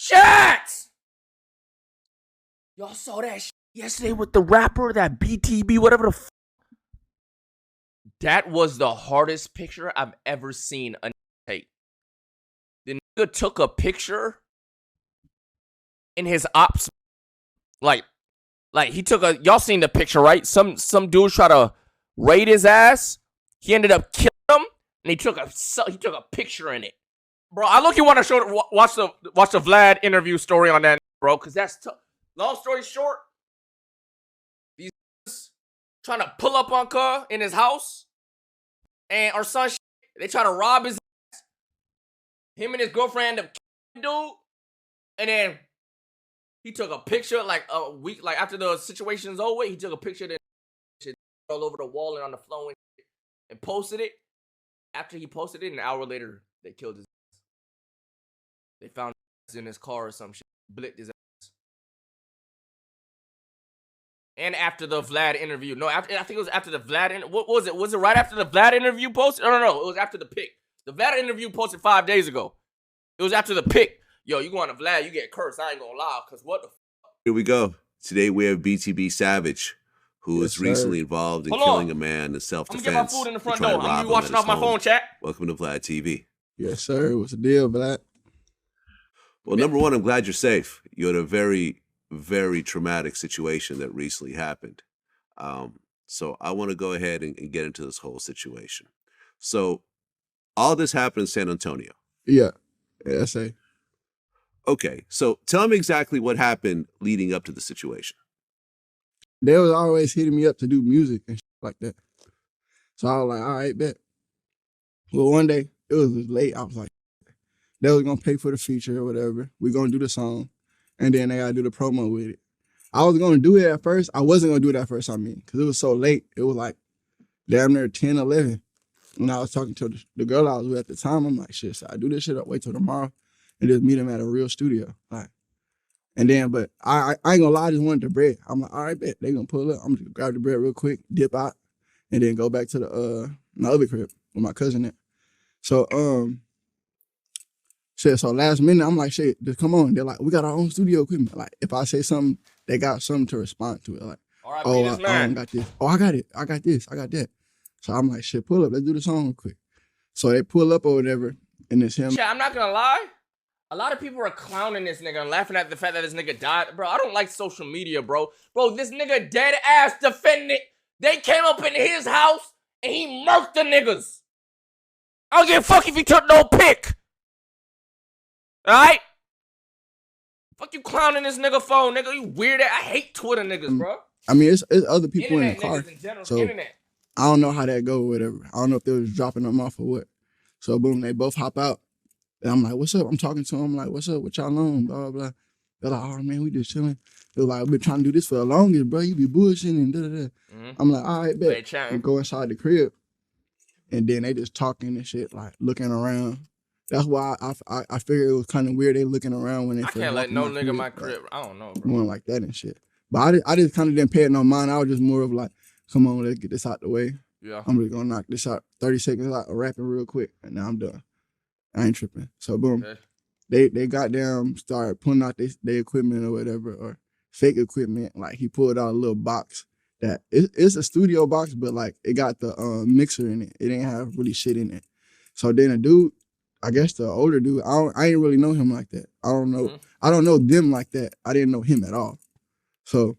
Shots! Y'all saw that shit yesterday with the rapper, that BTB, whatever the f. That was the hardest picture I've ever seen a nigga take. The nigga took a picture in his ops. Like he took a, y'all seen the picture, right? Some dude tried to raid his ass. He ended up killing him, and he took a picture in it. Bro, I look, you want to watch the Vlad interview story on that, bro, because that's tough. Long story short, these trying to pull up on Cuz in his house, and our son, they try to rob his ass. Him and his girlfriend end up killing dude, and then he took a picture like a week, like after the situation's over, he took a picture that shit all over the wall and on the floor and posted it. After he posted it, an hour later, they killed his ass. They found his in his car or some shit, blicked his ass. And after the Vlad interview, no, I think it was after the Vlad. What was it? Was it right after the Vlad interview posted? No, it was after the pic. The Vlad interview posted 5 days ago. It was after the pic. Yo, you going to Vlad, you get cursed. I ain't gonna lie, because what the f. Here we go. Today we have BTB Savage, who was recently involved in killing a man in self-defense. I'm gonna get my food in the front door. I'm gonna be watching off my phone, chat. Welcome to VladTV. Yes, sir. What's the deal, Vlad? Well, number one, I'm glad you're safe. You had a very, very traumatic situation that recently happened. So I want to go ahead and get into this whole situation. So all this happened in San Antonio. Yeah, SA. Okay, so tell me exactly what happened leading up to the situation. They was always hitting me up to do music and shit like that. So I was like, all right, bet. Well, one day, it was late. I was like, they was going to pay for the feature or whatever. We going to do the song. And then they got to do the promo with it. I was going to do it at first. I wasn't going to do it at first, because it was so late. It was like damn near 10, 11. When I was talking to the girl I was with at the time, I'm like, shit, so I do this shit up, wait till tomorrow, and just meet them at a real studio. Like, and then, but I ain't gonna lie, I just wanted the bread. I'm like, all right, bet, they gonna pull up. I'm gonna grab the bread real quick, dip out, and then go back to the my other crib with my cousin there. So, shit, so last minute, I'm like, shit, just come on. They're like, we got our own studio equipment. Like, if I say something, they got something to respond to it. Like, oh, I got this. Oh, I got it. I got this. I got that. So I'm like, shit, pull up. Let's do the song real quick. So they pull up or whatever, and it's him. Yeah, I'm not gonna lie. A lot of people are clowning this nigga and laughing at the fact that this nigga died. Bro, I don't like social media, bro. Bro, this nigga dead ass defending. They came up in his house and he murked the niggas. I don't give a fuck if he took no pic. Alright? Fuck you clowning this nigga phone, nigga. You weird ass. I hate Twitter niggas, bro. I mean, it's other people Internet in the car. In general, so internet. I don't know how that go or whatever. I don't know if they was dropping them off or what. So boom, they both hop out. And I'm like, what's up? I'm talking to them. I'm like, what's up? What y'all on? Blah, blah, blah. They're like, oh, man, we just chilling. They're like, I've been trying to do this for the longest, bro. You be bullshitting and da-da-da. I'm like, all right, bet. We go inside the crib. And then they just talking and shit, like looking around. That's why I figured it was kind of weird they looking around when they I can't let no nigga in my crib. I don't know, bro. Going like that and shit. But I just kind of didn't pay it no mind. I was just more of like, come on, let's get this out the way. Yeah. I'm just gonna knock this out. 30 seconds out, rapping real quick, and now I'm done. I ain't tripping. So boom, they got down, started pulling out their equipment or whatever, or fake equipment. Like he pulled out a little box that it's a studio box, but like it got the mixer in it. It didn't have really shit in it. So then a dude, I guess the older dude, I ain't really know him like that. I don't know. I don't know them like that. I didn't know him at all. So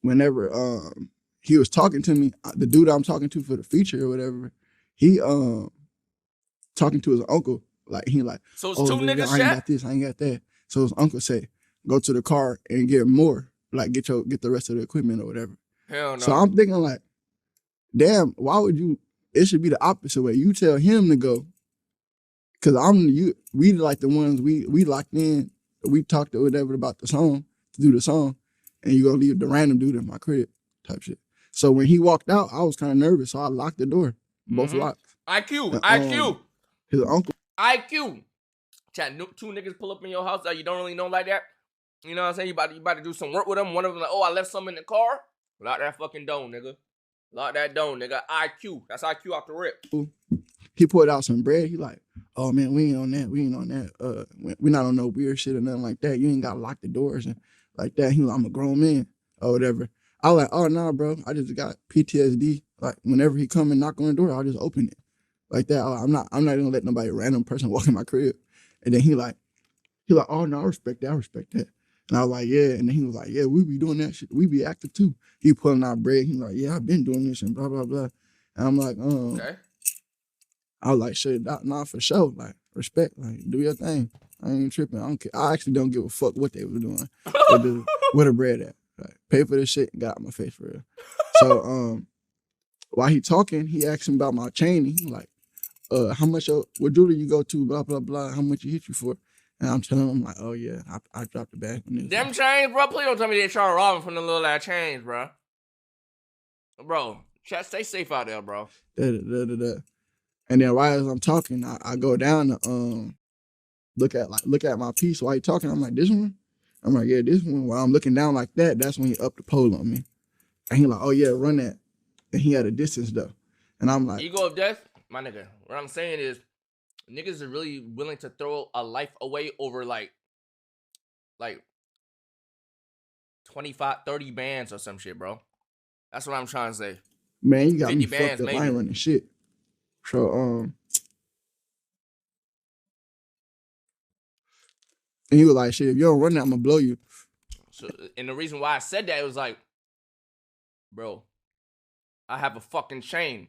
whenever he was talking to me, the dude I'm talking to for the feature or whatever, he talking to his uncle, like he like, so it's two niggas. I ain't got this, I ain't got that. So his uncle say, go to the car and get more, like get the rest of the equipment or whatever. Hell no. So I'm thinking like, damn, why would you? It should be the opposite way. You tell him to go, cause we like the ones we locked in. We talked or whatever about the song to do the song, and you gonna leave the random dude in my crib type shit. So when he walked out, I was kind of nervous, so I locked the door, both locked. IQ. His uncle. IQ. Chat, two niggas pull up in your house that you don't really know like that. You know what I'm saying? You about to do some work with them. One of them like, oh, I left something in the car. Lock that fucking door, nigga. Lock that door, nigga. IQ. That's IQ off the rip. He pulled out some bread. He like, oh man, we ain't on that. We ain't on that. We not on no weird shit or nothing like that. You ain't gotta lock the doors and like that. He was like, I'm a grown man or whatever. I was like, oh nah, bro. I just got PTSD. Like whenever he come and knock on the door, I'll just open it. Like that. I'm not gonna let nobody random person walk in my crib. And then he like, oh no, I respect that. I respect that. And I was like, yeah. And then he was like, yeah, we be doing that shit. We be active too. He pulling out bread. He like, yeah, I've been doing this and blah, blah, blah. And I'm like, Okay. I was like, shit, nah, for sure. Like, respect. Like, do your thing. I ain't tripping. I don't care. I actually don't give a fuck what they were doing. Where the bread at? Like, pay for this shit and got out my face for real. So, while he talking, he asked him about my chain. He like, how much, what jewelry you go to, blah, blah, blah, how much you hit you for? And I'm telling him, like, oh yeah, I dropped the bag. Them chains, bro, please don't tell me they trying to rob him from the little ass chains, bro. Bro, chat, stay safe out there, bro. And then right as I'm talking, I go down to look at my piece while he talking. I'm like, this one? I'm like, yeah, this one. While I'm looking down like that, that's when he upped the pole on me. And he like, oh yeah, run that. And he had a distance though. And I'm like, Ego of death? My nigga, what I'm saying is, niggas are really willing to throw a life away over like 25, 30 bands or some shit, bro. That's what I'm trying to say. man, you got 50 me bands, fucked up. maybe. I ain't running shit. So and he was like, shit, if you don't run that, I'm gonna blow you. So, and the reason why I said that, it was like, bro, I have a fucking chain.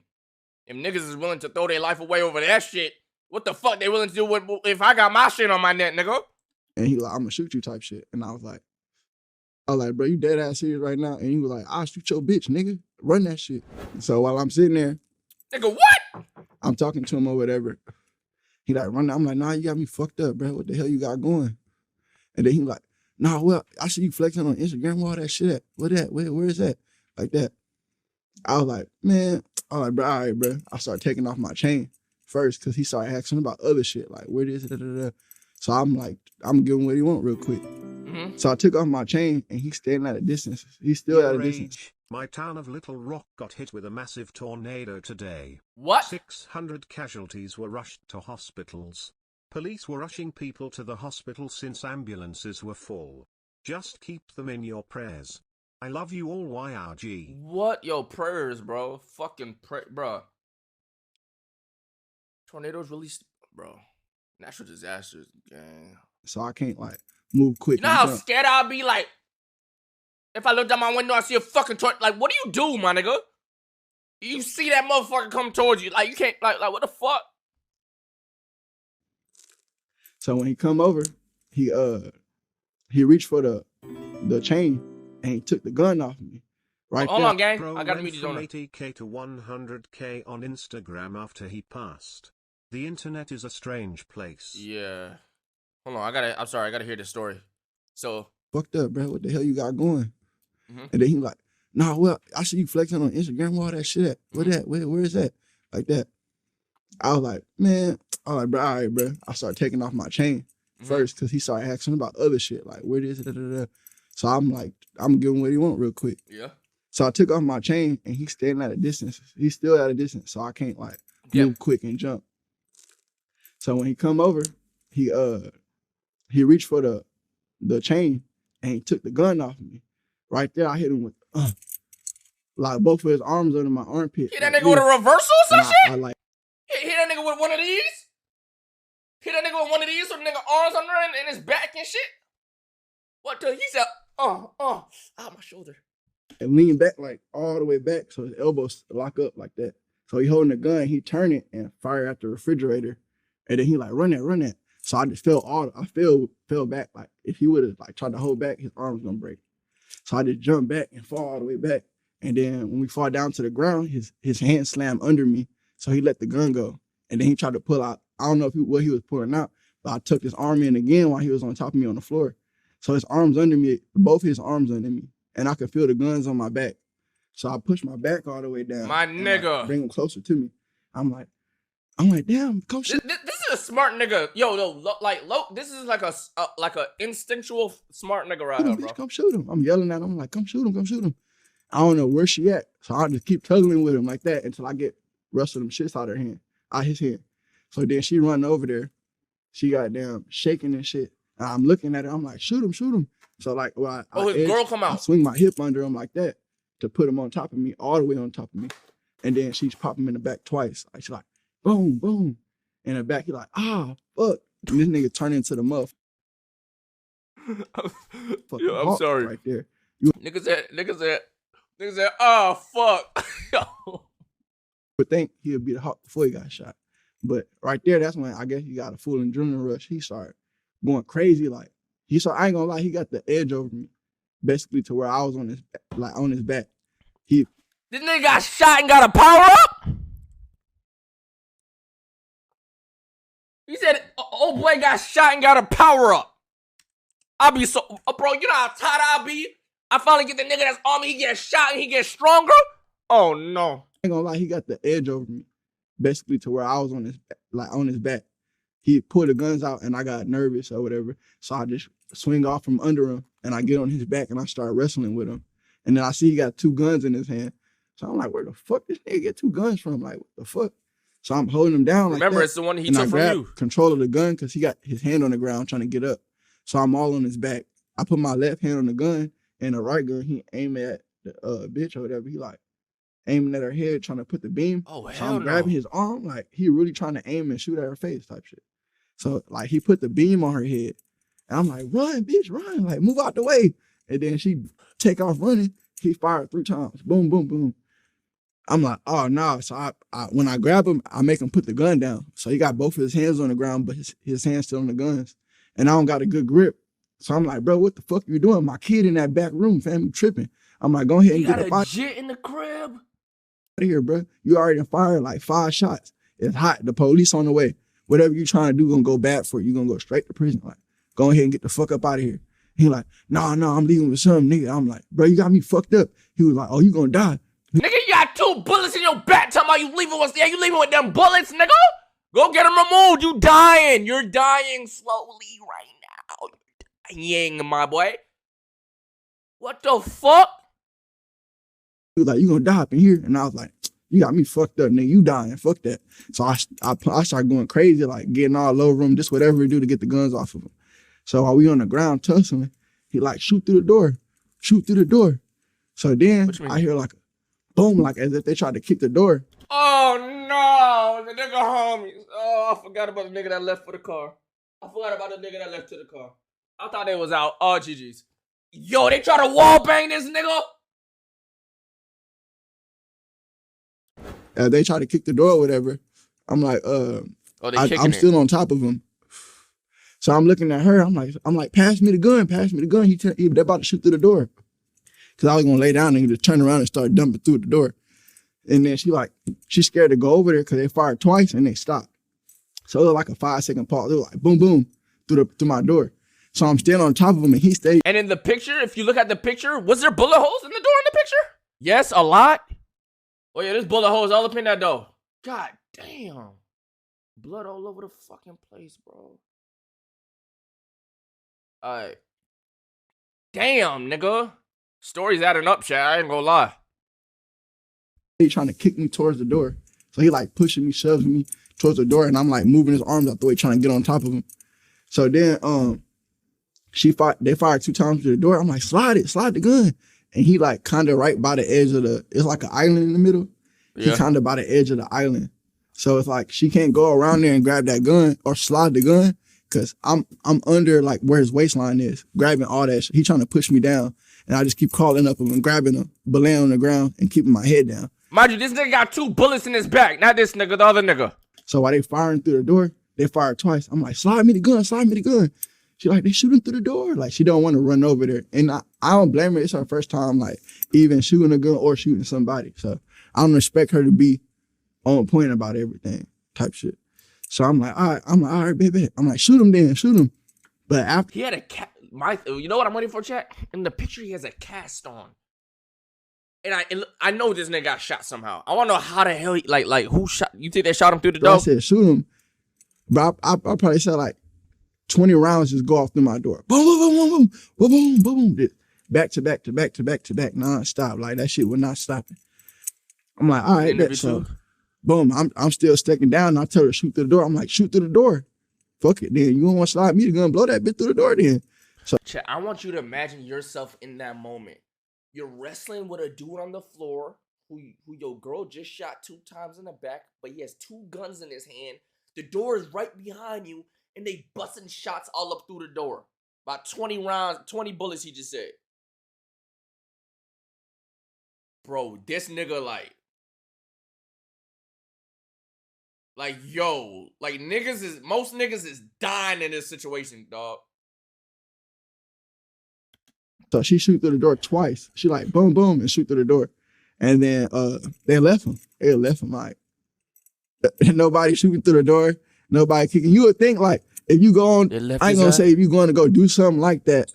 If niggas is willing to throw their life away over that shit, what the fuck they willing to do with, if I got my shit on my neck, nigga? And he like, I'm gonna shoot you type shit. And I was like, bro, you dead ass serious right now? And he was like, I'll shoot your bitch, nigga. Run that shit. So while I'm sitting there, Nigga, what? I'm talking to him or whatever. He like, run that. I'm like, nah, you got me fucked up, bro. What the hell you got going? And then he like, nah, well, I see you flexing on Instagram, where all that shit at? Where is that? Like that. I was like, man, bro, all right, bro. I started taking off my chain first because he started asking about other shit, like, where is it? So I'm like, I'm giving what he want real quick. Mm-hmm. So I took off my chain and he's standing at a distance. He's still at a distance. YourRAGE, my town of Little Rock got hit with a massive tornado today. What? 600 casualties were rushed to hospitals. Police were rushing people to the hospital since ambulances were full. Just keep them in your prayers. I love you all, YRG. What? Yo, prayers, bro. Fucking bro. Tornadoes really, bro. Natural disasters, gang. So I can't like move quick. You know how scared I'll be, like, if I looked out my window, I see a fucking tornado. Like, what do you do, my nigga? You see that motherfucker come towards you. Like, you can't, like what the fuck? So when he come over, he reached for the chain and he took the gun off me. Right Hold there. on, gang. Bro I gotta went meet these from on. 80k to 100k on Instagram after he passed. The internet is a strange place. Yeah. Hold on, I'm sorry, I gotta hear this story. So. Fucked up, bro. What the hell you got going? Mm-hmm. And then he like, nah, well, I see you flexing on Instagram, where all that shit at? Where that? Where is that? Like that. I was like, man, bro, all right, bro. I started taking off my chain first because he started asking about other shit, like, where is it? So I'm like, I'm giving what he want real quick. Yeah. So I took off my chain and he's standing at a distance. He's still at a distance, so I can't like move quick and jump. So when he come over, he reached for the chain and he took the gun off me. Right there, I hit him with like both of his arms under my armpit. Hit that nigga with a reversal or some shit? I like hit that nigga with one of these? Hit that nigga with one of these so the nigga arms under him and his back and shit? What the? He said, out my shoulder. And lean back like all the way back so his elbows lock up like that. So he holding the gun, he turn it and fire at the refrigerator. And then he like, run that. So I just fell back. Like if he would have like tried to hold back, his arm was gonna break. So I just jumped back and fall all the way back. And then when we fall down to the ground, his hand slammed under me. So he let the gun go. And then he tried to pull out, I don't know what he was pulling out, but I took his arm in again while he was on top of me on the floor. So his arms under me, both his arms under me. And I could feel the guns on my back. So I pushed my back all the way down. My nigga. Like, bring him closer to me. I'm like, damn, come shoot. This is a smart nigga. This is like a instinctual smart nigga right here, bro. Come shoot him. I'm yelling at him. I'm like, come shoot him. I don't know where she at. So I just keep tugging with him like that until I get rest of them shits out of his hand. So then she run over there. She got damn shaking and shit. And I'm looking at her. I'm like, shoot him, shoot him. So like, well, his girl come I out. swing my hip under him like that to put him on top of me, all the way on top of me. And then she's popping him in the back twice. Like, she's like, boom, boom. In the back, he like, ah, fuck. And this nigga turned into the muff. Yo, I'm sorry. Right there. Nigga said, oh, fuck. Would think he would be the hawk before he got shot. But right there, that's when I guess he got a full adrenaline rush. He started going crazy. Like, I ain't gonna lie, he got the edge over me. Basically to where I was on his back. This nigga got shot and got a power up? He said, oh boy got shot and got a power up. I'll be so, bro, you know how tired I'll be? I finally get the nigga that's on me, he gets shot and he gets stronger? Oh no. I ain't gonna lie, he got the edge over me. Basically to where I was on his back. He pulled the guns out and I got nervous or whatever. So I just swing off from under him and I get on his back and I start wrestling with him. And then I see he got 2 guns in his hand. So I'm like, where the fuck this nigga get 2 guns from? Like, what the fuck? So I'm holding him down. Remember, like it's the one he and took I from grab you. Control of the gun because he got his hand on the ground trying to get up. So I'm all on his back. I put my left hand on the gun and the right gun, he aimed at the bitch or whatever. He like aiming at her head, trying to put the beam. Oh, hell so I'm grabbing his arm, like he really trying to aim and shoot at her face type shit. So like he put the beam on her head. And I'm like, run, bitch, run. Like, move out the way. And then she take off running. He fired 3 times. Boom, boom, boom. I'm like, oh, no. So I when I grab him, I make him put the gun down. So he got both of his hands on the ground, but his hands still on the guns. And I don't got a good grip. So I'm like, bro, what the fuck you doing? My kid in that back room, fam, you tripping. I'm like, go ahead and get the fire. JJT in the crib? Out of here, bro. You already fired like 5 shots. It's hot. The police on the way. Whatever you trying to do gonna go bad for you. You gonna go straight to prison. Like, go ahead and get the fuck up out of here. He like, no, I'm leaving with some nigga. I'm like, bro, you got me fucked up. He was like, oh, you gonna die. Nigga, you got 2 bullets in your back. Talking about you leaving with, you leaving with them bullets, nigga? Go get them removed. You dying. You're dying slowly right now. You're dying, my boy. What the fuck? He was like, you gonna die up in here. And I was like, you got me fucked up, nigga. You dying. Fuck that. So I started going crazy, like getting all over him, just whatever we do to get the guns off of him. So while we on the ground tussling, he like, shoot through the door. Shoot through the door. So then I hear like a boom, like as if they tried to kick the door. Oh no, the nigga homies. Oh, I forgot about the nigga that left for the car. I forgot about the nigga that left to the car. I thought they was out. Oh, GG's. Yo, they try to wall bang this nigga? They try to kick the door or whatever. I'm like, I'm still on top of him. So I'm looking at her. I'm like, pass me the gun, pass me the gun. They're about to shoot through the door. Cause I was gonna lay down and just turn around and start dumping through the door. And then she's scared to go over there because they fired twice and they stopped. So it was like a 5-second pause. It was like boom, boom through my door. So I'm still on top of him and he stayed. And in the picture, if you look at the picture, was there bullet holes in the door in the picture? Yes, a lot. Oh yeah, there's bullet holes all up in that door. God damn. Blood all over the fucking place, bro. Alright. Damn, nigga. Story's adding up, chat. I ain't gonna lie. He trying to kick me towards the door. So he like pushing me, shoving me towards the door, and I'm like moving his arms out the way, trying to get on top of him. So then they fired 2 times to the door. I'm like, slide the gun. And he like kind of right by the edge of it's like an island in the middle. Yeah. He kind of by the edge of the island. So it's like she can't go around there and grab that gun or slide the gun because I'm under like where his waistline is, grabbing all that shit. He trying to push me down. And I just keep calling up him and grabbing him, belaying on the ground and keeping my head down. Mind you, this nigga got 2 bullets in his back. Not this nigga, the other nigga. So while they firing through the door, they fired twice. I'm like, slide me the gun, slide me the gun. She like, they shooting through the door. Like, she don't want to run over there. And I don't blame her. It's her first time, like, even shooting a gun or shooting somebody. So I don't expect her to be on point about everything type shit. So I'm like, all right, baby. I'm like, shoot him then, shoot him. But after he had a you know what I'm waiting for, chat? In the picture, he has a cast on. And I know this nigga got shot somehow. I want to know how the hell like who shot. You think they shot him through the door? I said shoot him, but I probably said like 20 rounds just go off through my door. Boom, boom, boom, boom, boom, boom, boom. Back to back to back to back to back, non-stop. Like that shit was not stopping. I'm like, all right, bet. So Boom, I'm still stepping down. And I tell her to shoot through the door. I'm like, shoot through the door. Fuck it, then. You don't want to slide me the gun, blow that bitch through the door then. So Chat, I want you to imagine yourself in that moment. You're wrestling with a dude on the floor who your girl just shot 2 times in the back, but he has 2 guns in his hand. The door is right behind you, and they busting shots all up through the door. About 20 rounds, 20 bullets, he just said. Bro, this nigga like, yo, like most niggas is dying in this situation, dog. So she shoot through the door twice. She like boom, boom, and shoot through the door. And then they left him. They left him like nobody shooting through the door, nobody kicking. You would think like if you go on, I ain't gonna say if you going to go do something like that,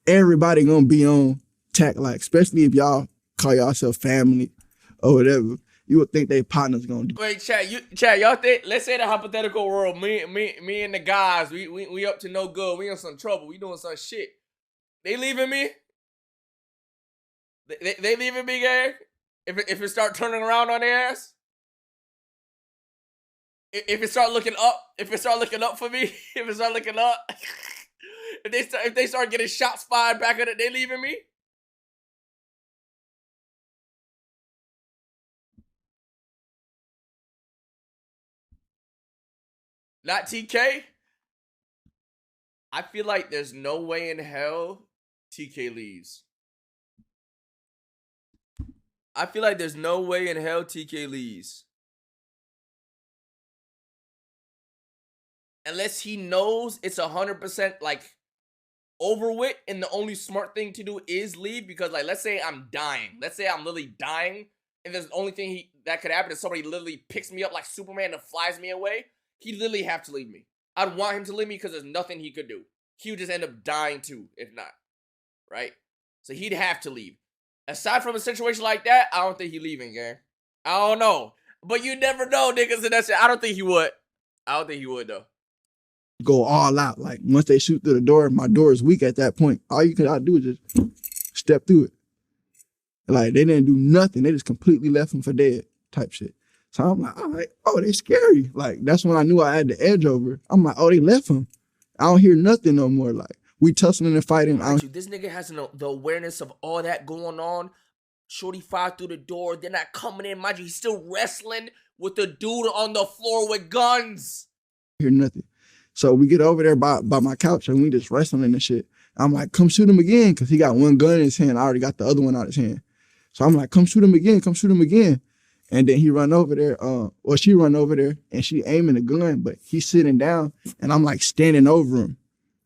everybody gonna be on tack, like especially if y'all call yourself family or whatever. You would think they partners gonna do. Wait, Chad, y'all think? Let's say the hypothetical world. Me and the guys, we up to no good. We in some trouble. We doing some shit. They leaving me? They leaving me, gang? If it start turning around on their ass? If it start looking up for me, if it start looking up, if they start getting shots fired back at it, they leaving me? Not TK? I feel like there's no way in hell TK leaves. I feel like there's no way in hell TK leaves. Unless he knows it's 100% like over with, and the only smart thing to do is leave, because like let's say I'm dying. Let's say I'm literally dying, and there's the only thing that could happen is somebody literally picks me up like Superman and flies me away. He'd literally have to leave me. I'd want him to leave me because there's nothing he could do. He would just end up dying too, if not. Right? So he'd have to leave. Aside from a situation like that, I don't think he's leaving, gang. I don't know. But you never know, niggas, and that's it. I don't think he would. I don't think he would, though. Go all out. Like, once they shoot through the door, my door is weak at that point. All you could do is just step through it. Like, they didn't do nothing. They just completely left him for dead type shit. So I'm like, all right, oh, they scary. Like, that's when I knew I had the edge over. I'm like, oh, they left him. I don't hear nothing no more. Like, we tussling and fighting. This nigga has the awareness of all that going on. Shorty fired through the door. They're not coming in. Mind you, he's still wrestling with the dude on the floor with guns. Hear nothing. So we get over there by my couch and we just wrestling and shit. I'm like, come shoot him again, because he got one gun in his hand. I already got the other one out of his hand. So I'm like, come shoot him again, come shoot him again. And then he run over there, or she run over there and she aiming the gun, but he's sitting down and I'm like standing over him.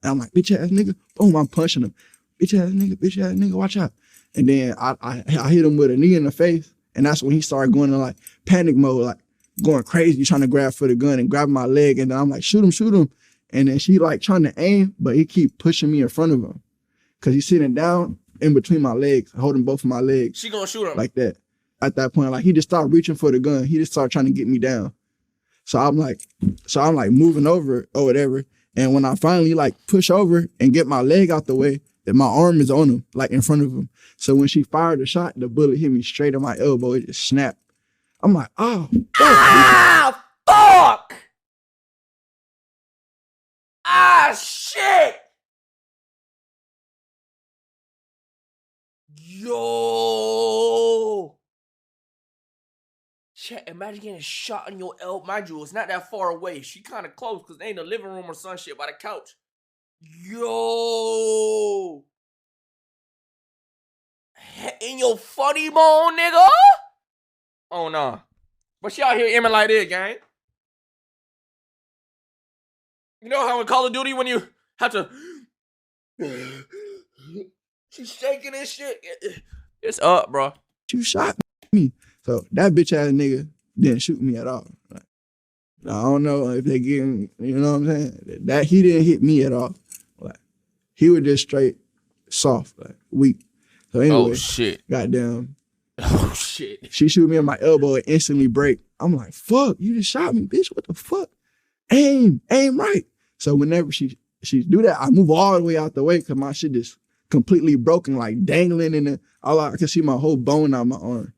And I'm like, bitch ass nigga, boom, I'm punching him. Bitch ass nigga, watch out. And then I hit him with a knee in the face, and that's when he started going into like panic mode, like going crazy, trying to grab for the gun and grab my leg. And then I'm like, shoot him. And then she like trying to aim, but he keep pushing me in front of him, because he's sitting down in between my legs, holding both of my legs. She gonna shoot him. Like that. At that point, like he just started reaching for the gun. He just started trying to get me down. So I'm like moving over or whatever. And when I finally like push over and get my leg out the way, that my arm is on him, like in front of him. So when she fired the shot, the bullet hit me straight in my elbow. It just snapped. I'm like, oh, fuck. Ah, fuck! Ah, shit! Yo! Shit, imagine getting shot in your elbow. Mind you, it's not that far away. She kind of close, because they ain't in the living room or some shit by the couch. Yo! In your funny bone, nigga? Oh, no. But she out here aiming like this, gang. You know how in Call of Duty when you have to... She's shaking and shit. It's up, bro. You shot me. So that bitch ass nigga didn't shoot me at all. Like, I don't know if they getting, you know what I'm saying? That he didn't hit me at all. Like, he was just straight soft, like weak. So anyway, oh shit. Goddamn. Oh shit. She shoot me in my elbow and instantly break. I'm like, fuck, you just shot me, bitch. What the fuck? Aim right. So whenever she do that, I move all the way out the way, because my shit is completely broken, like dangling in the, all I could see my whole bone out my arm.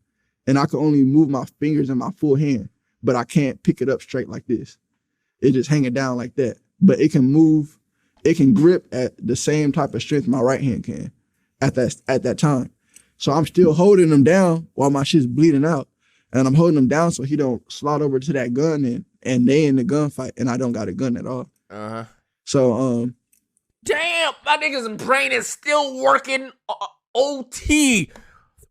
And I could only move my fingers and my full hand. but I can't pick it up straight like this. It just hanging down like that. But it can move, it can grip at the same type of strength my right hand can at that time. So I'm still holding them down while my shit's bleeding out. And I'm holding him down so he don't slide over to that gun and they in the gunfight and I don't got a gun at all. Uh-huh. So damn, my nigga's brain is still working OT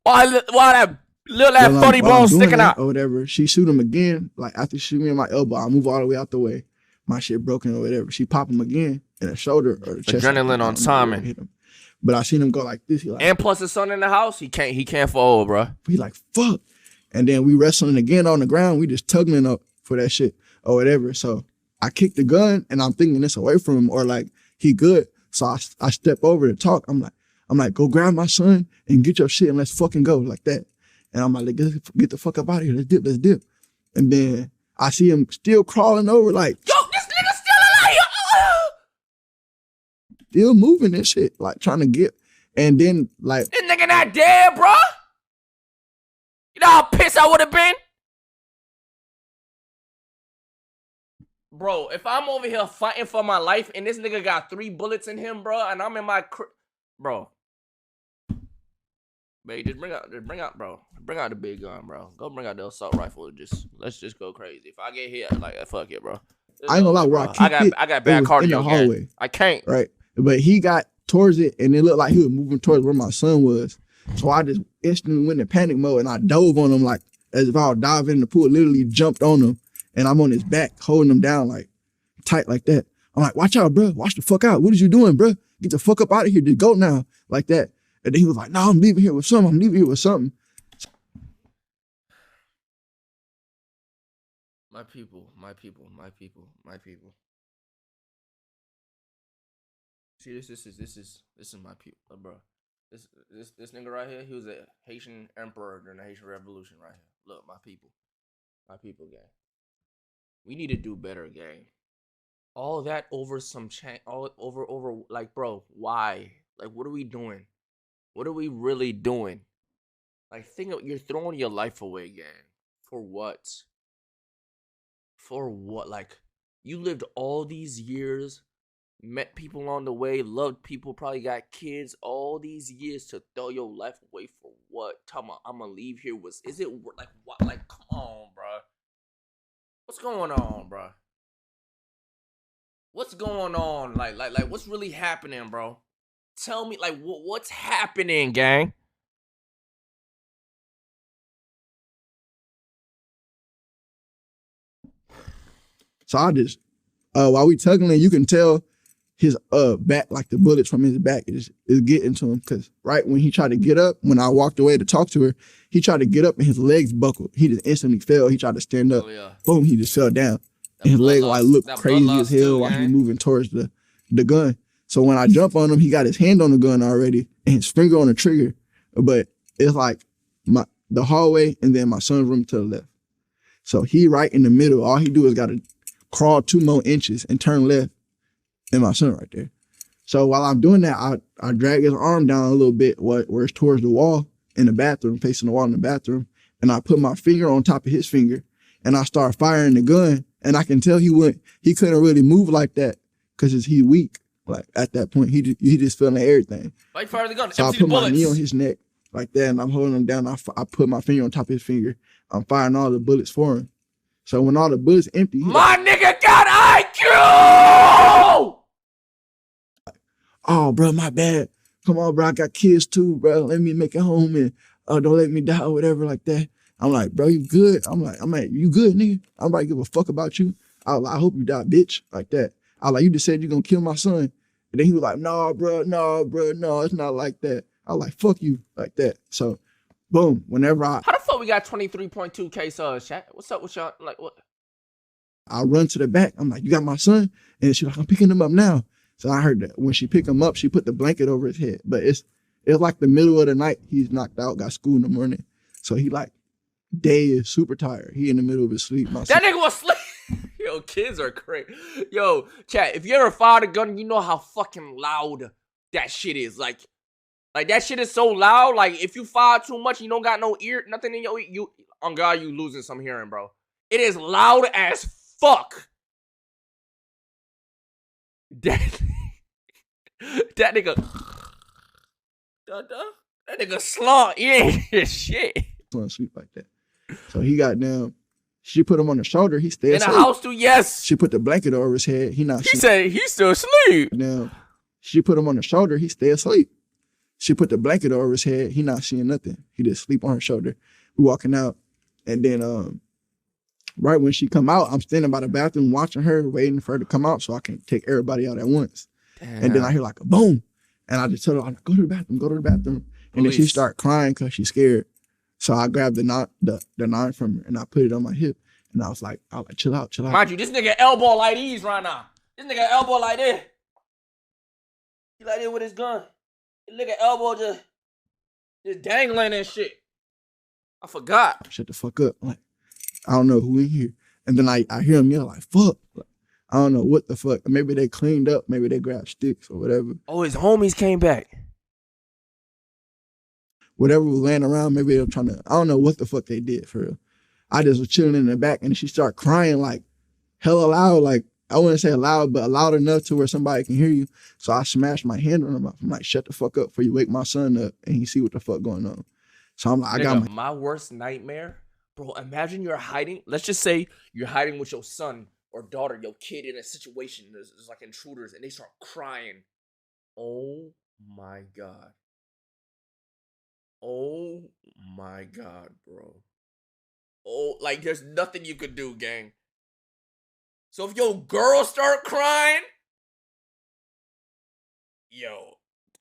while that little funny bone sticking out or whatever. She shoot him again. Like after she shoot me in my elbow, I move all the way out the way. My shit broken or whatever. She pop him again in the shoulder or the chest. Adrenaline on timing. Hit him. But I seen him go like this. He like, and plus his son in the house, he can't fall, bro. He like fuck. And then we wrestling again on the ground. We just tugging up for that shit or whatever. So I kicked the gun and I'm thinking this away from him or like he good. So I step over to talk. I'm like, go grab my son and get your shit and let's fucking go like that. And I'm like, get the fuck up out of here. Let's dip. And then I see him still crawling over like, yo, this nigga still alive. Still moving and shit, like trying to get. And then like, this nigga not dead, bro. You know how pissed I would have been? Bro, if I'm over here fighting for my life and this nigga got 3 bullets in him, bro, and I'm in my bro. Babe, just bring out, bro. Bring out the big gun, bro. Go bring out the assault rifle. Let's just go crazy. If I get hit, like, fuck it, bro. I ain't gonna lie, where I got bad cardio in the hallway. Gang. I can't. Right. But he got towards it and it looked like he was moving towards where my son was. So I just instantly went in panic mode and I dove on him like as if I was diving in the pool, literally jumped on him and I'm on his back holding him down like tight like that. I'm like, watch out, bro. Watch the fuck out. What is you doing, bro? Get the fuck up out of here. Just go now. Like that. And then he was like, no, I'm leaving here with something. My people. See, this is my people, bro. This nigga right here, he was a Haitian emperor during the Haitian Revolution right here. Look, my people, gang. We need to do better, gang. All that over some over like, bro, why? Like, what are we doing? What are we really doing? Like, you're throwing your life away, gang. For what? For what? Like, you lived all these years, met people on the way, loved people, probably got kids, all these years to throw your life away for what? Tell me, I'm gonna leave here is it like what? Like, come on, bro. What's going on, bro? What's going on? Like, what's really happening, bro? Tell me, like, what's happening, gang? So I just, while we tugging in, you can tell his back, like the bullets from his back is getting to him. Because right when he tried to get up, when I walked away to talk to her, he tried to get up and his legs buckled. He just instantly fell. He tried to stand up. Oh, yeah. Boom, he just fell down. And his leg like looked crazy as hell while he was moving towards the gun. So when I jump on him, he got his hand on the gun already and his finger on the trigger. But it's like the hallway and then my son's room to the left. So he right in the middle. All he do is got to crawl 2 more inches and turn left. And my son right there. So while I'm doing that, I drag his arm down a little bit where it's towards the wall in the bathroom, facing the wall in the bathroom. And I put my finger on top of his finger and I start firing the gun. And I can tell he couldn't really move like that because he weak. Like at that point, he just feeling everything. Why you fire the gun? So I put my knee on his neck like that, and I'm holding him down. I put my finger on top of his finger. I'm firing all the bullets for him. So when all the bullets empty, my nigga got IQ. Oh, bro, my bad. Come on, bro. I got kids too, bro. Let me make it home and don't let me die or whatever like that. I'm like, bro, you good? I'm like, you good, nigga? I'm like, give a fuck about you. I hope you die, bitch, like that. I like, you just said you're gonna kill my son. And then he was like, no, it's not like that. I was like, fuck you, like that. So, boom, whenever how the fuck we got 23.2K chat? What's up with y'all? Like, what? I run to the back. I'm like, you got my son? And she's like, I'm picking him up now. So I heard that when she picked him up, she put the blanket over his head. But it's like the middle of the night. He's knocked out, got school in the morning. So he like, day is super tired. He in the middle of his sleep. That nigga was sleep. Yo, kids are crazy. Yo, chat, if you ever fired a gun, you know how fucking loud that shit is. Like that shit is so loud. Like, if you fire too much, you don't got no ear, nothing in your ear. On God, you losing some hearing, bro. It is loud as fuck. That nigga. That nigga slump. He ain't hear shit. Want to sleep like that. So he got down. She put him on the shoulder. He stayed in the asleep. house too. Yes. She put the blanket over his head. He said he still asleep. Now she put him on the shoulder. He stayed asleep. She put the blanket over his head. He not seeing nothing. He just sleep on her shoulder. We walking out, and then right when she come out, I'm standing by the bathroom watching her, waiting for her to come out so I can take everybody out at once. Damn. And then I hear like a boom, and I just tell her, I'm like, go to the bathroom. And then she start crying because she's scared. So I grabbed the knife from her and I put it on my hip, and I was like, chill out. Mind you, this nigga elbow like these right now. This nigga elbow like this. He like this with his gun. This nigga elbow just dangling and shit. I forgot. Shut the fuck up. Like, I don't know who in here. And then I hear him yell like, fuck. Like, I don't know what the fuck. Maybe they cleaned up. Maybe they grabbed sticks or whatever. Oh, his homies came back. Whatever was laying around, maybe they were trying to, I don't know what the fuck they did for real. I just was chilling in the back, and she started crying like hella loud. Like, I wouldn't say loud, but loud enough to where somebody can hear you. So I smashed my hand on her mouth. I'm like, shut the fuck up before you wake my son up and he see what the fuck going on. So I'm like, I got my worst nightmare. Bro, imagine you're hiding. Let's just say you're hiding with your son or daughter, your kid, in a situation. There's like intruders, and they start crying. Oh my God. Oh my God, bro. Oh, like there's nothing you could do, gang. So if your girl start crying, yo,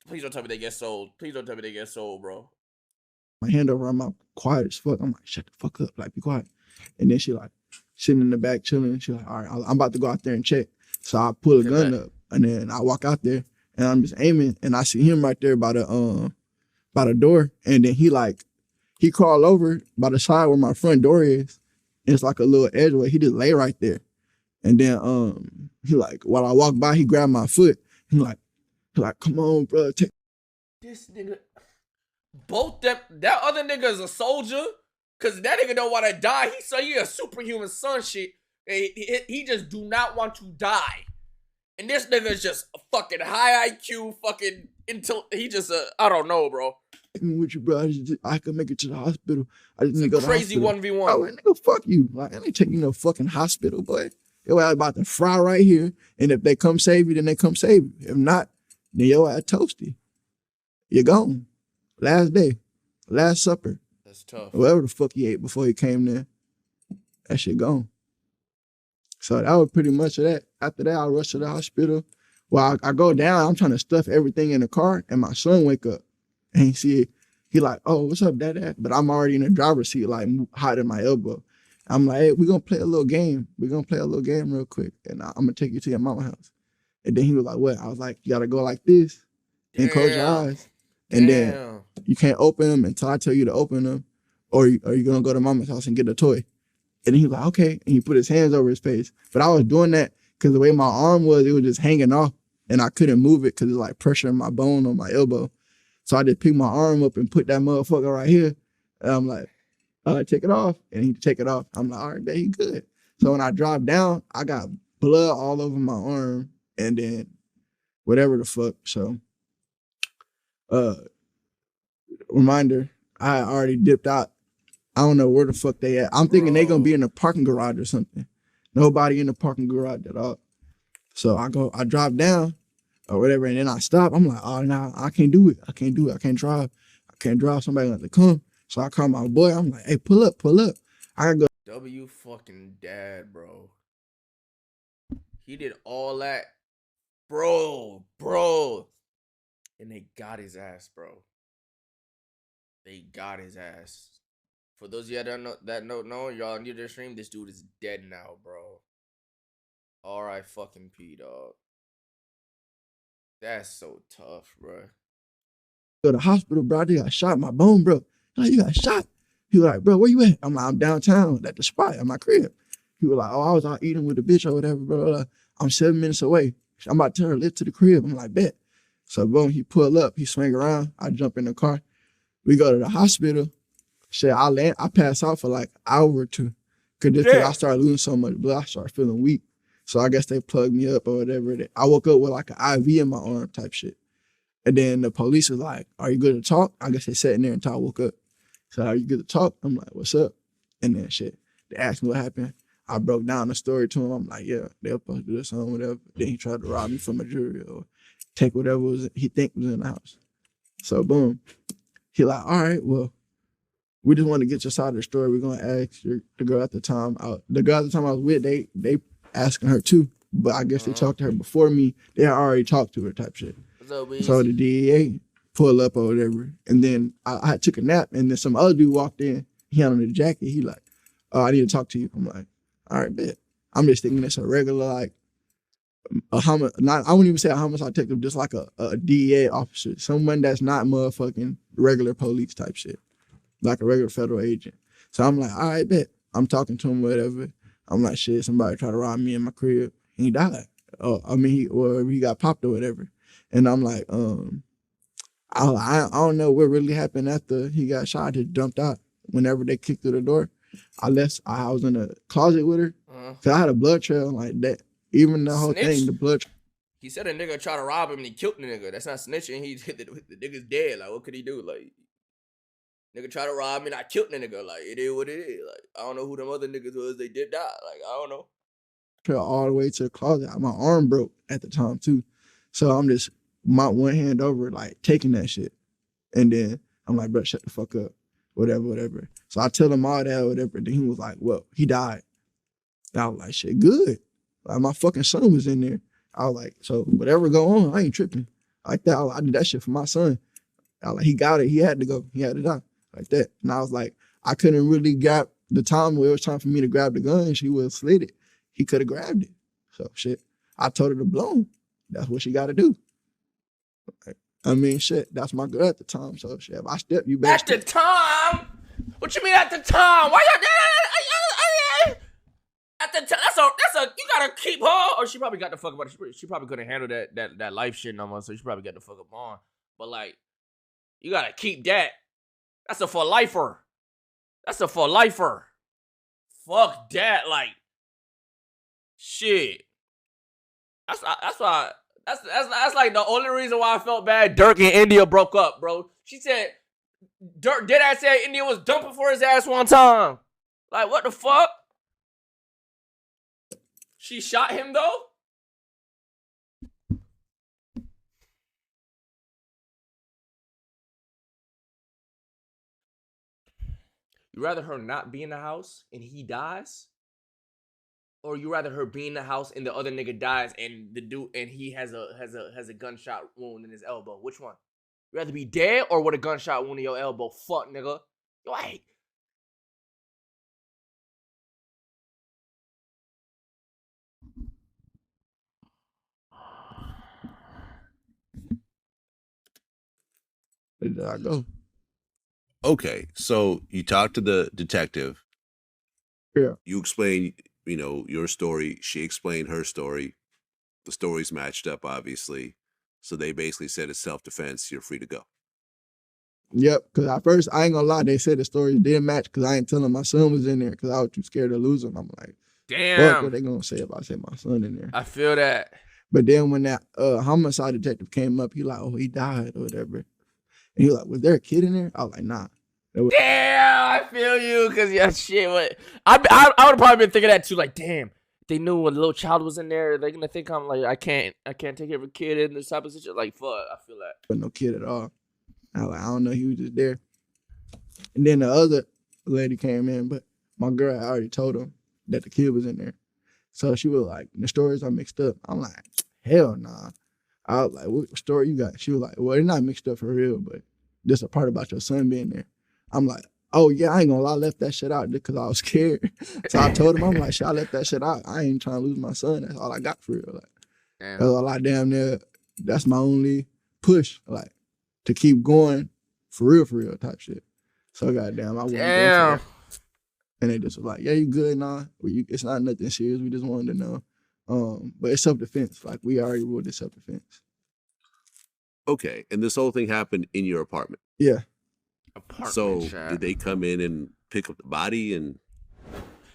please don't tell me they get sold. Please don't tell me they get sold, bro. My hand over her mouth, quiet as fuck. I'm like, shut the fuck up, like, be quiet. And then she like sitting in the back chilling. She like, all right, I'm about to go out there and check. So I pull a gun up, and then I walk out there, and I'm just aiming, and I see him right there by the door, and then he crawled over by the side where my front door is. And it's like a little edgeway. He just lay right there. And then he like, while I walk by, he grabbed my foot. He like, come on, bro, take this nigga. Both them, that other nigga is a soldier, cause that nigga don't want to die. He say he a superhuman son shit. He just do not want to die. And this nigga is just a fucking high IQ, fucking he just I don't know, bro. With you, bro. I could make it to the hospital. I just need to go to the crazy hospital. 1v1. Oh, like, nigga, fuck you. Like, I ain't taking you no fucking hospital, boy. Your ass about to fry right here. And if they come save you, then they come save you. If not, then your ass toasty. You're gone. Last day. Last supper. That's tough. Whatever the fuck he ate before he came there. That shit gone. So that was pretty much of that. After that, I rushed to the hospital. Well, I go down. I'm trying to stuff everything in the car, and my son wake up. And he see it. He like, oh, what's up, dad? But I'm already in the driver's seat, like hiding my elbow. I'm like, hey, we're going to play a little game. We're going to play a little game real quick. And I'm going to take you to your mama's house. And then he was like, what? I was like, you got to go like this and close your eyes. And then you can't open them until I tell you to open them, or you're going to go to mama's house and get a toy. And then he was like, okay. And he put his hands over his face. But I was doing that because the way my arm was, it was just hanging off. And I couldn't move it because it's like pressuring my bone on my elbow. So I just picked my arm up and put that motherfucker right here. And I'm like, take it off. And he take it off. I'm like, all right, man, he good. So when I dropped down, I got blood all over my arm and then whatever the fuck. So, reminder, I already dipped out. I don't know where the fuck they at. I'm thinking they gonna be in the parking garage or something. Nobody in the parking garage at all. So I drop down or whatever, and then I stop. I'm like, oh, no, I can't do it. I can't drive. Somebody got to come. So I call my boy. I'm like, hey, pull up. I gotta go. W fucking dad, bro. He did all that. Bro. And they got his ass, bro. They got his ass. For those of you that don't know, y'all new to the stream, this dude is dead now, bro. R.I. fucking P, dog. That's so tough, bro. Go to the hospital, bro. They got shot in my bone, bro. Like, you got shot. He was like, bro, where you at? I'm like, I'm downtown at the spot at my crib. He was like, oh, I was out eating with the bitch or whatever, bro. I'm 7 minutes away. I'm about to turn her lift to the crib. I'm like, bet. So boom, he pull up, he swing around. I jump in the car. We go to the hospital. Shit, I pass out for like an hour or two. Cause I started losing so much blood, I started feeling weak. So I guess they plugged me up or whatever. I woke up with like an IV in my arm type shit. And then the police was like, "Are you good to talk?" I guess they sat in there until I woke up. So, "Are you good to talk?" I'm like, "What's up?" And then shit, they asked me what happened. I broke down the story to him. I'm like, "Yeah, they were supposed to do this or whatever." Then he tried to rob me from a jury or take whatever he think was in the house. So boom, he like, "All right, well, we just want to get your side of the story. We're gonna ask the girl at the time. The girl at the time I was with, they asking her too, but I guess they talked to her before me. They had already talked to her type shit. So the DEA pull up or whatever, and then I took a nap, and then some other dude walked in. He had on the jacket. He like, "Oh, I need to talk to you." I'm like, "All right, bet." I'm just thinking it's a regular like a homicide. I wouldn't even say a homicide detective, just like a DEA officer, someone that's not motherfucking regular police type shit, like a regular federal agent. So I'm like, "All right, bet." I'm talking to him, whatever. I'm like, "Shit, somebody tried to rob me in my crib. He died. Oh, I mean, he got popped or whatever." And I'm like, I don't know what really happened after he got shot. I just jumped out whenever they kicked through the door. I was in a closet with her. Cause I had a blood trail like that. Even the whole thing, the blood trail. He said a nigga tried to rob him and he killed the nigga. That's not snitching. The nigga's dead. Like, what could he do? Like, nigga tried to rob me and I killed the nigga. Like, it is what it is. Like, I don't know who them other niggas was. They did die. Like, I don't know. Trail all the way to the closet. My arm broke at the time too. So I'm just my one hand over, like taking that shit. And then I'm like, "Bro, shut the fuck up." Whatever. So I tell him all that, whatever. Then he was like, "Well, he died." And I was like, "Shit, good." Like my fucking son was in there. I was like, "So whatever go on, I ain't tripping." Like that, I did that shit for my son. I was like, he got it. He had to go. He had to die. Like that. And I was like, I couldn't really grab the time where it was time for me to grab the gun. She would have slid it. He could have grabbed it. So shit, I told her to blow him. That's what she got to do. I mean, shit, that's my girl at the time. So shit, if I step, you better. At the time? What you mean at the time? Why y'all? At the time, that's a. You gotta keep her. Or she probably got the fuck about it. She probably couldn't handle that life shit no more. So she probably got the fuck up on. But like, you gotta keep that. That's a for lifer. That's a for lifer. Fuck that. Like, shit. That's why. That's like the only reason why I felt bad. Dirk and India broke up, bro. She said Dirk did I say India was dumping for his ass one time. Like, what the fuck? She shot him though? You rather her not be in the house and he dies? Or you rather her be in the house and the other nigga dies and the dude and he has a gunshot wound in his elbow? Which one? You rather be dead or with a gunshot wound in your elbow? Fuck, nigga. Yo, hey. Where did I go? Okay, so you talked to the detective. Yeah. You explain, your story. She explained her story. The stories matched up, obviously. So they basically said it's self-defense. You're free to go. Yep, because at first, I ain't gonna lie, they said the stories didn't match because I ain't telling my son was in there because I was too scared to lose him. I'm like, damn. Fuck, what they gonna say if I say my son in there? I feel that. But then when that homicide detective came up, he like, "Oh, he died or whatever." And he like, "Was there a kid in there?" I was like, "Nah." Damn, I feel you, cause yeah, shit. What I would have probably been thinking that too. Like, damn, they knew when a little child was in there, they're gonna think I'm like, I can't take care of a kid in this type of situation. Like, fuck, I feel that. But no kid at all. I was like, I don't know, he was just there. And then the other lady came in, but my girl had already told him that the kid was in there. So she was like, the stories are mixed up. I'm like, hell nah. I was like, what story you got? She was like, well, they're not mixed up for real, but there's a part about your son being there. I'm like, oh yeah, I ain't gonna lie, I left that shit out because I was scared. So I told him, I'm like, shit, I left that shit out. I ain't trying to lose my son. That's all I got for real. Like, that's all I damn near, that's my only push, like, to keep going for real type shit. So goddamn, I wouldn't go for that. And they just was like, yeah, you good, nah. It's not nothing serious. We just wanted to know. But it's self-defense. Like, we already ruled it self-defense. Okay, and this whole thing happened in your apartment? Yeah. So did they come in and pick up the body? And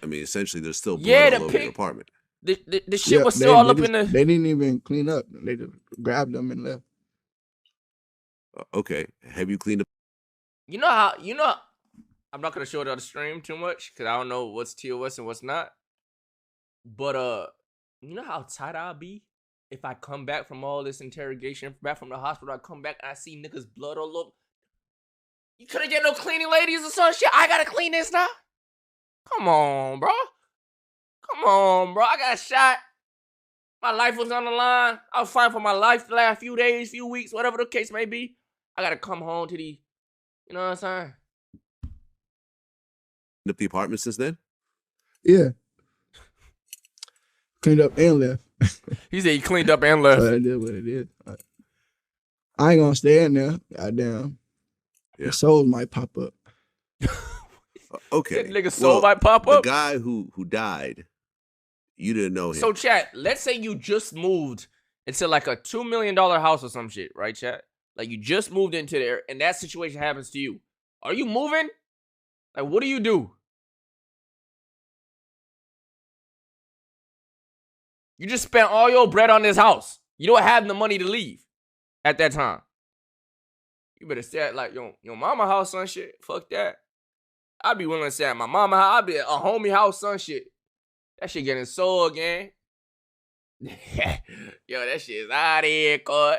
I mean, essentially, there's still blood Yeah, all the over your pic, apartment. the shit was still all up in the. They didn't even clean up. They just grabbed them and left. Okay, have you cleaned up? You know how I'm not gonna show it on the stream too much because I don't know what's TOS and what's not. But you know how tight I'll be if I come back from all this interrogation, back from the hospital. I come back and I see niggas blood all over. You couldn't get no cleaning ladies or some shit. I gotta clean this now. Come on, bro. Come on, bro. I got shot. My life was on the line. I was fighting for my life the last few days, few weeks, whatever the case may be. I gotta come home to the, you know what I'm saying? The apartment since then? Yeah. Cleaned up and left. He said he cleaned up and left. But I did what it is. I ain't gonna stay in there. Goddamn. Yeah. The souls might pop up. Okay. That nigga soul might pop up. The guy who died, you didn't know him. So, chat, let's say you just moved into like a $2 million house or some shit, right, chat? Like you just moved into there and that situation happens to you. Are you moving? Like, what do you do? You just spent all your bread on this house. You don't have the money to leave at that time. You better stay at like your mama house, son shit. Fuck that. I'd be willing to stay at my mama house. I'd be at a homie house, son shit. That shit getting sold again. Yo, that shit is out of here, cuz.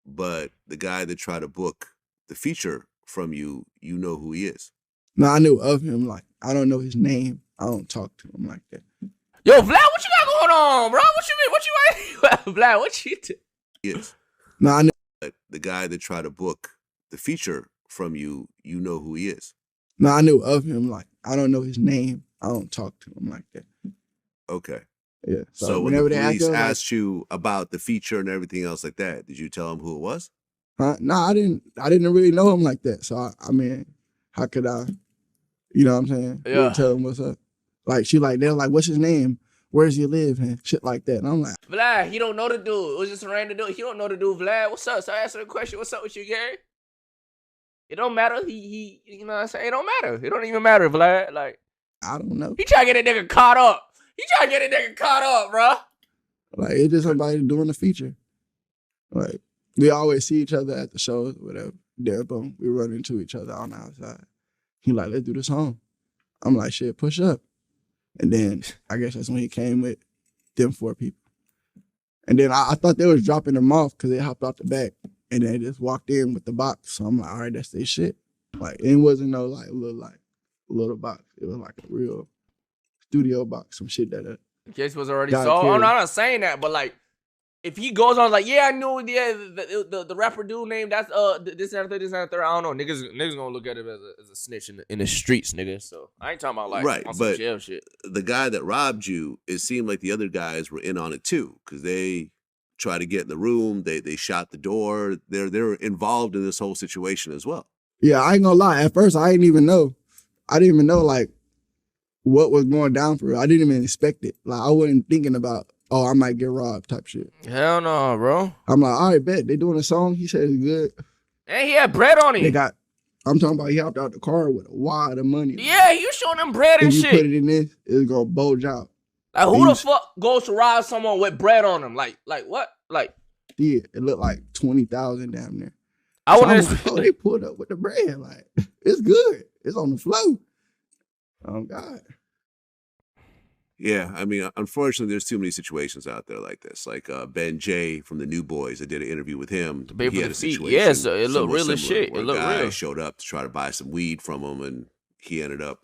But the guy that tried to book the feature from you, you know who he is. No, I knew of him. Like, I don't know his name. I don't talk to him like that. Yo, Vlad, what you got going on, bro? What you mean? What you Vlad, what you do? Yes. No, I knew. But the guy that tried to book the feature from you, you know who he is. No, I knew of him. Like, I don't know his name. I don't talk to him like that. Okay. Yeah. So when the police asked you about the feature and everything else like that, did you tell him who it was? No, I didn't really know him like that. So I mean, how could I? You know what I'm saying? Yeah. Tell him what's up. Like they're like, what's his name? Where does he live? And shit like that. And I'm like, Vlad, he don't know the dude. It was just a random dude. He don't know the dude, Vlad. What's up? So I asked him a question. What's up with you, Gary? It don't matter. He you know what I'm saying? It don't matter. It don't even matter, Vlad. Like, I don't know. he try to get a nigga caught up. He try to get a nigga caught up, bro. Like, it's just somebody doing the feature. Like, we always see each other at the shows, whatever. There, boom, we run into each other on the outside. He like, let's do this home. I'm like, shit, push up. And then I guess that's when he came with them 4 people. And then I thought they was dropping them off because they hopped out the back and they just walked in with the box. So I'm like, all right, that's their shit. Like, it wasn't no little box. It was like a real studio box, some shit that Case was already God sold. cares. I'm not saying that, but like, if he goes on like, yeah, I knew, yeah, the rapper dude name, that's this and that third. I don't know, niggas gonna look at it as a snitch in the streets, nigga. So I ain't talking about like Right, on some but jail shit. the guy that robbed you, it seemed like the other guys were in on it too, because they tried to get in the room, they shot the door, they're involved in this whole situation as well. Yeah, I ain't gonna lie. At first, I didn't even know like what was going down for real. I didn't even expect it. Like, I wasn't thinking about, oh, I might get robbed type shit. Hell no, bro. I'm like, all right, bet. They doing a song. He said it's good. And he had bread on him. I'm talking about he hopped out the car with a wad of money. Yeah, you showing them bread and if you shit. put it in this, it's gonna bulge out. Like, who the fuck goes to rob someone with bread on them? Like what? Like, Yeah, it looked like 20,000 down there. I So want I'm to. like, oh, they pulled up with the bread. Like, it's good. It's on the flow. Oh God. Yeah, I mean, unfortunately, there's too many situations out there like this. Like Ben J from the New Boys, I did an interview with him. To pay for He had the a feet. situation Yeah, so it looked somewhat real as similar, shit. where It a looked guy real. showed up to try to buy some weed from him, and he ended up,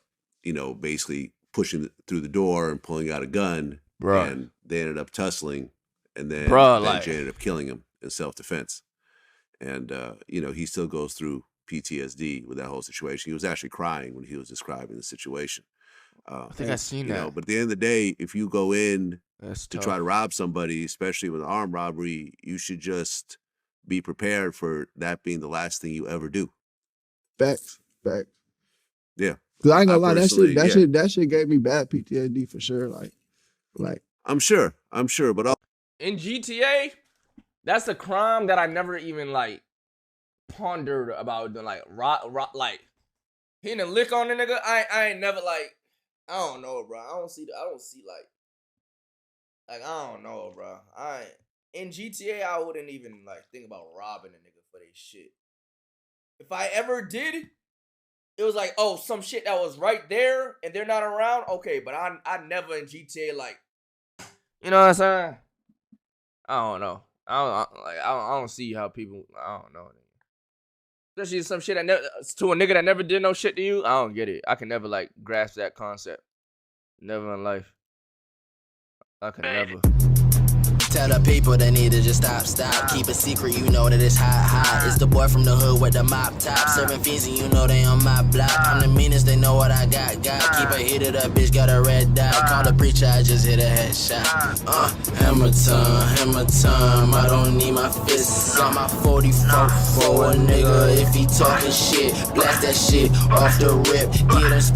basically pushing through the door and pulling out a gun. Bruh. And they ended up tussling, and then Bruh, Ben like- J ended up killing him in self-defense. And, he still goes through PTSD with that whole situation. He was actually crying when he was describing the situation. I think I seen that. But at the end of the day, if you go in That's to tough. try to rob somebody, especially with an armed robbery, you should just be prepared for that being the last thing you ever do. Facts. Yeah. Cause I ain't gonna I lie, personally, that shit gave me bad PTSD for sure. Like I'm sure, but In GTA, that's a crime that I never even like pondered about. Like like hitting a lick on the nigga. I ain't never like I don't know, bro. I don't see like I don't know, bro. In GTA, I wouldn't even like think about robbing a nigga for their shit. If I ever did, it was like, oh, some shit that was right there and they're not around. Okay, but I never in GTA like, you know what I'm saying? I don't know. I don't see how people. I don't know. Especially some shit that to a nigga that never did no shit to you. I don't get it. I can never like grasp that concept. Never in life. I can never. Tell the people they need to just stop. Keep a secret, you know that it's hot. It's the boy from the hood with the mop top. Serving fiends and you know they on my block. I'm the meanest, they know what I got. Keep a heated up, bitch, got a red dot. Call the preacher, I just hit a headshot. Hammer time, I don't need my fists. Got my 44 for a nigga if he talking shit. Blast that shit off the rip, get him